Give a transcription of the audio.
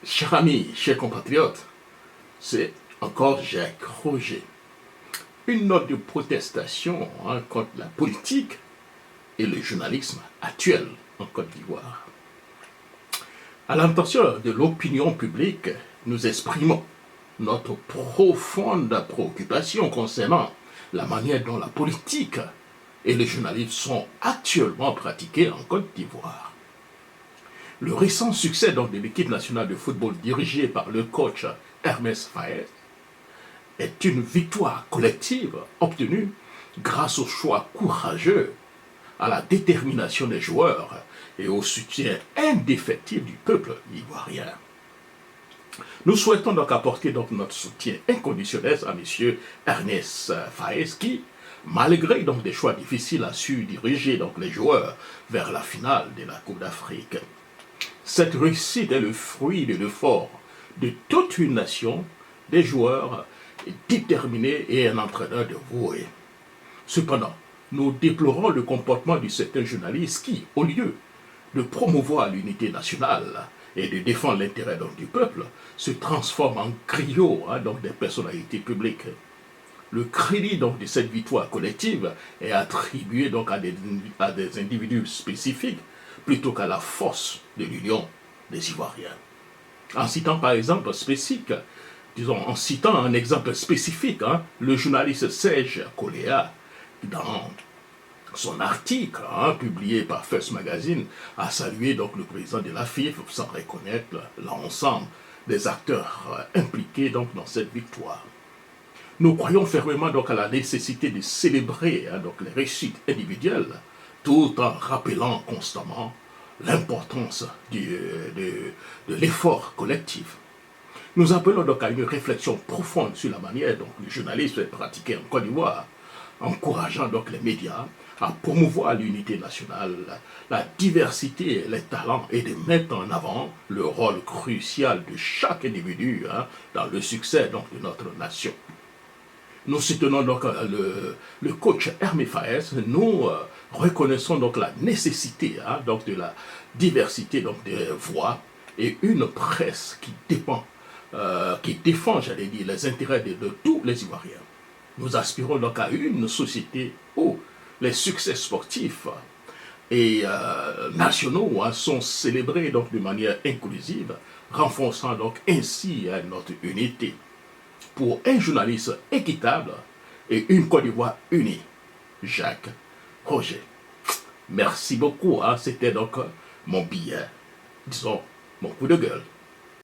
Chers amis, chers compatriotes, c'est encore Jacques Roger. Une note de protestation contre la politique et le journalisme actuel en Côte d'Ivoire. À l'intention de l'opinion publique, nous exprimons notre profonde préoccupation concernant la manière dont la politique et le journalisme sont actuellement pratiqués en Côte d'Ivoire. Le récent succès donc, de l'équipe nationale de football dirigée par le coach Hermès Faes est une victoire collective obtenue grâce au choix courageux, à la détermination des joueurs et au soutien indéfectible du peuple ivoirien. Nous souhaitons donc apporter donc notre soutien inconditionnel à M. Ernest Faes qui, malgré donc des choix difficiles, a su diriger donc les joueurs vers la finale de la Coupe d'Afrique. Cette réussite est le fruit de l'effort de toute une nation, des joueurs déterminés et un entraîneur dévoué. Cependant, nous déplorons le comportement de certains journalistes qui, au lieu de promouvoir l'unité nationale et de défendre l'intérêt du peuple, se transforment en griots donc des personnalités publiques. Le crédit donc, de cette victoire collective est attribué donc, à des individus spécifiques plutôt qu'à la force de l'union des Ivoiriens. En citant par exemple en citant un exemple spécifique, le journaliste Serge Koléa, dans son article publié par First Magazine, a salué donc le président de la FIF sans reconnaître l'ensemble des acteurs impliqués donc, dans cette victoire. Nous croyons fermement donc, à la nécessité de célébrer donc, les réussites individuelles tout en rappelant constamment l'importance de l'effort collectif. Nous appelons donc à une réflexion profonde sur la manière dont le journalisme est pratiqué en Côte d'Ivoire, encourageant donc les médias à promouvoir l'unité nationale, la diversité et les talents et de mettre en avant le rôle crucial de chaque individu dans le succès donc, de notre nation. Nous soutenons donc le coach Hermès Faes. Nous reconnaissons donc la nécessité donc de la diversité donc des voix et une presse qui défend, j'allais dire, les intérêts de tous les Ivoiriens. Nous aspirons donc à une société où les succès sportifs et nationaux sont célébrés donc de manière inclusive, renforçant donc ainsi notre unité. Pour un journaliste équitable et une Côte d'Ivoire unie, Jacques Roger. Merci beaucoup, c'était donc mon billet, disons, mon coup de gueule.